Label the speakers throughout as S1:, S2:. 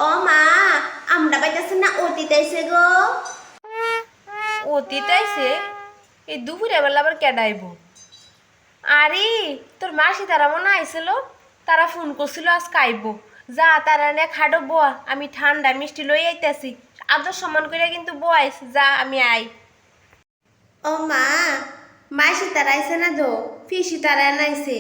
S1: ও মা, আমরা পাইতেছি না অতীত আইছে গো।
S2: অতীত আইছে? এই দুপুরে বেলা আবার কেডাইব? আরে তোর মাসি তারা মনে আইছিল, তারা ফোন করছিল আজকে আইব। যা তারা নে খাডো বোয়া, আমি ঠান্ডা মিষ্টি লই আইতাছি। আদর সম্মান করে কিন্তু বোয়াইস, যা আমি আই।
S1: ও মা, মাসি তারা আইছে না তো, ফিসি তারা নাইছে।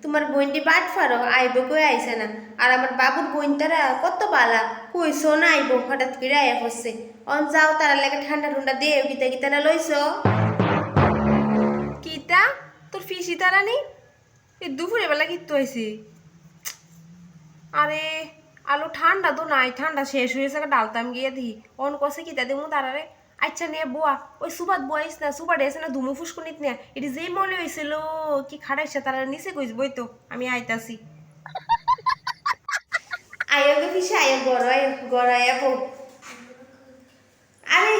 S1: তোমার বোনটি বাট ফারো আইব কই আইছে না। আর আমার বাবুর বোন তারা কত পালা, কইছো না আইব, হঠাৎ করে আয়া পড়ছে। অন যাও তারা লাগে ঠান্ডা ঠান্ডা দিয়ে গীতা গীতা না লইছো।
S2: কিতা তোর ফিসি তারা নি? এই দুপুরে বেলা কিন্তু আইছে। আরে আলো ঠান্ডা তো নাই, ঠান্ডা শেষ হয়েছে, ডালতাম গিয়ে দিই অন কষে কিতা দেবো তারারে। আচ্ছা নিয়ে বোয়া, ওই সুবাদ বোয়াইস না, সুবাদ এসে না ধুমু ফুসকুনিত নিয়ে এটি যেই মনে হয়েছিল কি খাড়াইছে তারা নিচে কইস বই তো আমি আইতাছি।
S1: আয়ো গো ফিসি আয়ো, গড়াই গড়াইয়া পো। আরে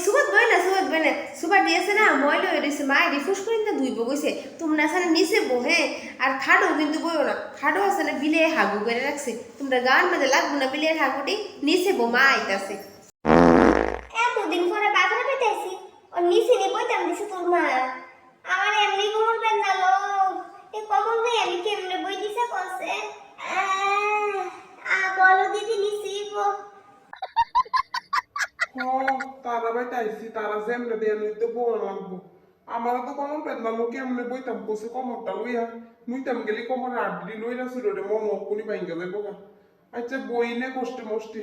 S1: সুবাদ বই না, সুবাদ বই না, সুবাদ দিয়েছে না ময়লা হয়ে রয়েছে। মা এটি ফুস করে ধুইব কইছে তোমরা আছে না নিচে বহে। আর খাডো কিন্তু বইও না, খাডো আছে না বিলে হাগু করে রাখছে। তোমরা গান বাজে লাগবো না, বিলের হাগুটি নিচে বো, মা আইতাছে।
S3: এতদিন পরে বাজারে পেতেছি ও নিচে নিয়ে বইতাম দিছে তোর মা। আমার এমনি কোমর বেন্দালো, এই কোমর ভাই আমি কেমনে বই দিছে কসে। বলো দিদি নিচে গো।
S4: তারা বাইতে আইসি তারা যেমনে দিয়ে নইতে বউ লাগবো। আমারও তো কমর পেতাম কেমনে বইতাম কোসে কমরটা লইয়া মুইতাম গেলি কমরে আড্ডি লইরা ছিল রে মন অকুনি বাইঙ্গা যাইব গা। আচ্ছা বই নে কষ্টে মষ্টে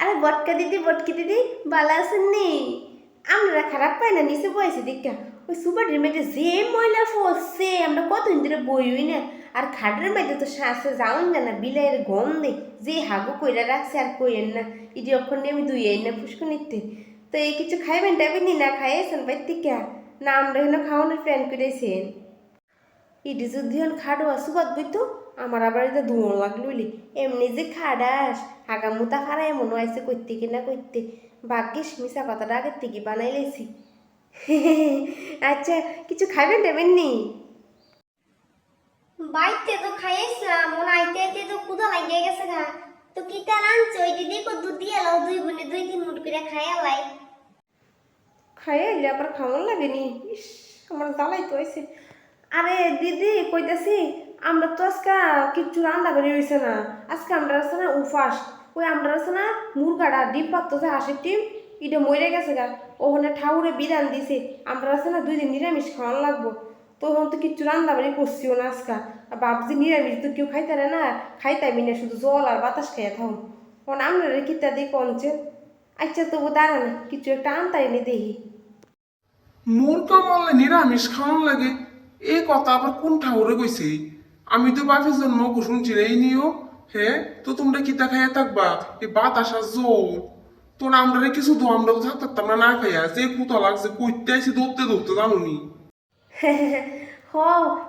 S1: আরে বটকা দিদি, বটকি দিদি বালা আছেন নি? আমরা খারাপ পাই না, নিচে বয়েছি দীক্ষা। ওই সুপারের মধ্যে যে ময়লা ফসছে, আমরা কতদিন ধরে বইই না। আর খাটের মধ্যে তো শ্বাসে যাওন না, বিলের গন্ধে যে হাগু কইরা রাখছে আর কইেন না। ইডি অক্ষণ নিয়ে আমি দুই না ফুসকো নিতে। তো এই কিছু খাইবেন টাইবেন নি, না খাইয়েছেন বাই টিকা না, আমরা এখানে খাওয়ানোর প্ল্যান করেছেন। ইডি যদি হন খাডো সুবাদ বইতো আমার আবার এটা ধুঁয়ো লাগলইলি। এমনি যে খাডাস হাগামুতা খারাই মনে হয়েছে করতে কিনা করতে। ভাগ্যিস মিশা কথাটা আগের থেকে বানাই লেছি। আচ্ছা কিছু খাবেন দেবেন নি?
S3: বাইতে তো খাইয়েছিলাম, মনে আইতে আইতে তো ক্ষুধা লাগিয়ে গেছে গা। তো কিটা রাঁধছো ওই দিদি কো দুধ দিয়ে এলো, দুই বোনে দুই তিন মুঠ করে খাইয়া লাই।
S1: খাইয়ে এলে আবার খাওয়ান লাগেনি। ইস, আমার জ্বালাই তো হয়েছে। আরে দিদি কইতাছি, আমরা তো আজকে কিচ্ছু রান্না বেরিয়ে হয়েছে না। আজকে আমরা আছে না উপাস। ওই আমরা আছে না মুরগাটা ডিম পাততেছে, হাঁসের ডিম এটা মরে গেছে গা। ওখানে ঠাউরে বিধান দিছে আমরা আছে না 2 দিন নিরামিষ খাওয়ান লাগবো। তো ওখানে তো কিচ্ছু রান্না বাড়ি করছিও না আজকে। আর ভাবছি নিরামিষ তো কেউ খাইতে না, খাইতামি না, শুধু জল আর বাতাস খাইয়া থাকুন। কারণ আমরা কিতা দিয়ে কনছে। আচ্ছা তবু দাঁড়ান, কিছু একটা আনতাই নি দেখি।
S4: মুরগা মরলে নিরামিষ খাওয়ান লাগে, এই কথা আবার কোন ঠাউরে কইছে? আমি তো বাপের জন্ম শুনছি না এই নিয়েও। হ্যাঁ তো তোমরা কিতা খাইয়া থাকবা এই বাতাসা জোর। তোরা আমরা কিছু তো আমরা তো থাকতাম না না খাইয়া, যে কুতা লাগছে কইতে আইসি ধরতে ধরতে জানুনি।
S1: হ,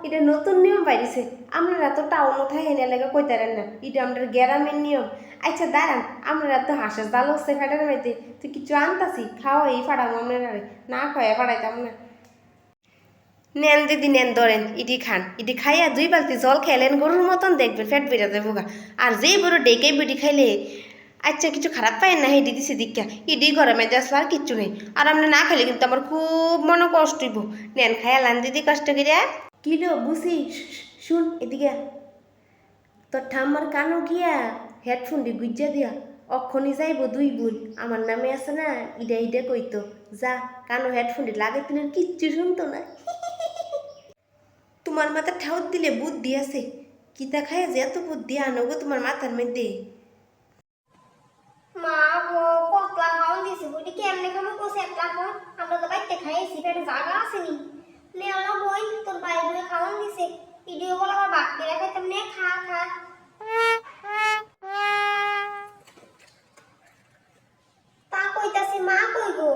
S1: এটা নতুন নিয়ম বাইরেছে। আপনারা তো টাউন থাকে এনে লেগে কইতারেন না, এটা আমাদের গ্রামের নিয়ম। আচ্ছা দাঁড়ান, আপনারা তো হাঁসের জাল হচ্ছে ফ্যাটের মেয়েতে, তুই কিছু আনতাছি খাওয়া এই ফাড়াম আপনারা, না খাওয়া ফাড়াইতাম না। নেন দিদি নেন, ধরেন ইডি খান। ইডি খাইয়া 2 বালতি জল খাইলেন গরুর মতন, দেখবেন ফ্যাট বেড়ে যাবো গা। আর যেই বড় ডেকে বিডি খাইলে আচ্ছা কিছু খারাপ পায় না, হেডি দিছি দীক্ষা ইডি ঘরে মেজে আসলে আর কিচ্ছু নেই। আর আপনি না খাইলে কিন্তু আমার খুব মনে কষ্ট হইব। নেন খাইয়ালান দিদি কষ্ট করিয়া। কিলো বুঝি শুন এদিকে, তোর ঠাম্মার কানো গিয়া হেডফোন দি গুজ্জা দিয়া অক্ষণি যাইব 2 বোন আমার নামে আছে না, ইডা ইডা কইতো। যা কানো হেডফোন দি লাগে তুই কিচ্ছু শুনতো না। তোমার মাথা ঠাউত দিলে বুদ্ধি আছে, কিতা খায় যে এত বুদ্ধি আনো গো তোমার মাথার মধ্যে।
S3: মা গো কতলা খাওয়ান দিছে, বইটি কেমনে খাবো কোসে একলা খাওয়ান। আমরা তো বাইতে খাইয়েছি, পেটে জায়গা আসেনি। নে আল্লাহ বই তোর বাইরে বলে খাওয়ান দিছে, ভিডিও বলে আমার বাকি রাখাইতাম। নে খা খা। তা কইতাছি মা কই গো?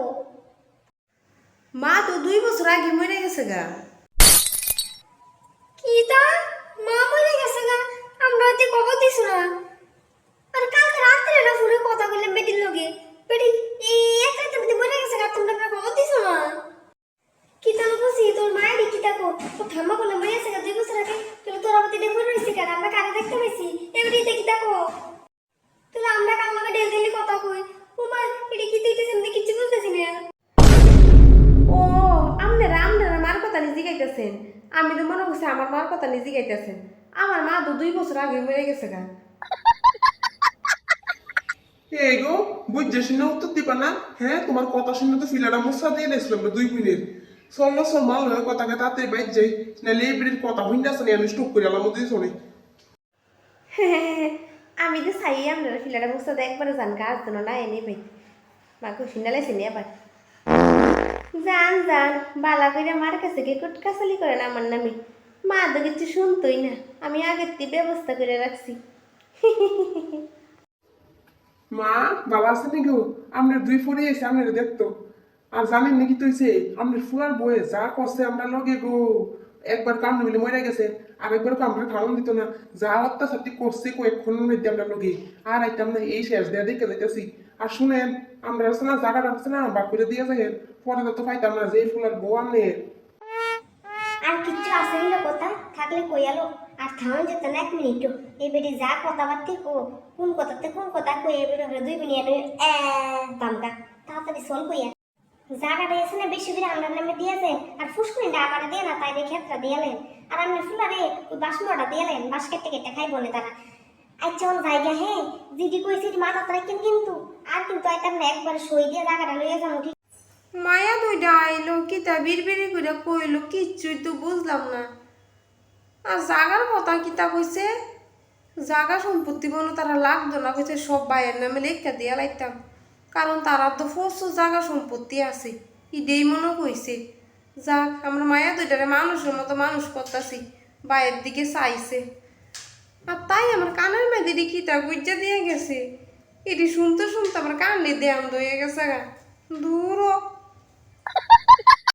S1: মা তো 2 বছর আগে মরে গেছে গা।
S3: কি তা মা মরে গেছে গা? আমরা হইতে খবর দিছ না। আর কালকে রাত্রে না ফোনে কথা কইলাম বেটির লগে, বেটি এই এক রাতে মধ্যে মরে গেছে গা, তোমরা খবর দিছ না। কি তা বলছি তোর মায়ের কি তা কো? তো ঠাম্মা বলে মরে গেছে গা 2 বছর আগে, তাহলে তোর আবার দেখো আমরা কারে দেখতে পেয়েছি এবারে দেখি দেখো তুই আমরা কার লগে ডেলি কথা কই উমা এটা কি দিতেছেন আমি কিছু বুঝতেছি না
S1: ও আপনারা মার কথা নিজে গাইতেছেন। আমি তো মনে করছি আমার মার কথা নিজে গাইতেছেন। আমার মা তো 2 বছর আগে মরে গেছে গা।
S4: এই গো বুঝছে শুনে উত্তর দিবা না? হ্যাঁ তোমার কথা শুনে তো ফিলাটা মুসা দিয়ে দিয়েছিলাম 2 মিনিট। চলো চল মাল হয়ে কথাকে তাতে বাইর যাই, নাহলে এই বিড়ির কথা হইন আছে আমি স্টক করে আলাম মধ্যে শোনে।
S1: আমি তো চাই আপনারা ফিলাটা বসতে একবারে যান কাজ জন্য না এনে ভাই মাকে সিনালাইছি নি আবার যান বালা করে মার কাছে গিয়ে কুটকাচালি করেন আমার নামে। মা তো কিছু শুনতোই না, আমি আগের থেকে ব্যবস্থা করে রাখছি।
S4: মা বাবা আছে নাকি গো? আপনার 2 ফোনে এসে আপনার দেখতো। আর জানেন নাকি তুইছে আপনার ফুলার বয়ে যা করছে আমরা লগে গো, একবার কাম মিলে মরে গেছে, আর একবার কামড়ে খাওয়ান দিত না, যা অত্যাচারটি করছে কয়েকক্ষণের মধ্যে আমরা লগে। আর আইতাম না এই শেষ দেয়া দেখে যাইতেছি। আর শুনেন আমরা আছে না জায়গাটা আছে না বাকুরে দিয়ে যাই, পরে তো পাইতাম না যে এই ফুলার বউ আনের।
S3: আর কিচ্ছু আছে না কথা থাকলে কইয়ালো আর থামান যেত না 1 মিনিটও এই বেটি যা কথাবার্তা কো কোন কথাতে কোন কথা কই এই বেটি 2 মিনিট দামটা তাড়াতাড়ি চল কইয়া জায়গাটা এসে না বেশি করে আমরা নামে দিয়েছে আর ফুসকুনিটা আমার দিয়ে না তাই ক্ষেত্রে দিয়েলেন আর আপনি ফুলারে ওই বাসমটা দিয়েলেন বাস কেটে কেটে খাই বলে তারা আচ্ছা ওর জায়গা হ্যাঁ জিডি কইছি মাথা রাখেন কিন্তু আর কিন্তু আইতাম না একবার সই দিয়ে জায়গাটা লইয়া যাবো ঠিক
S1: মায়া দুইটা আইলো কিতা বিড়বিড়ি করে কইলো কিচ্ছুই তো বুঝলাম না। আর জাগার কথা কিতা কইছে, জাগা সম্পত্তি বনো তারা লাগতো না, কইছে সব ভাইয়ের নামে লেখা দিয়া লাইতাম, কারণ তারা তো প্রচুর জাগা সম্পত্তি আছে ইডেই মনে কইছে। যাক আমরা মায়া দুইটারে মানুষের মতো মানুষ করতেছি, ভাইয়ের দিকে চাইছে। আর তাই আমার কানের মেয়েদের কিতা গুজ্জা দিয়ে গেছে, এটি শুনতে শুনতে আমার কানে দেয়াম হয়ে গেছে গা। দূর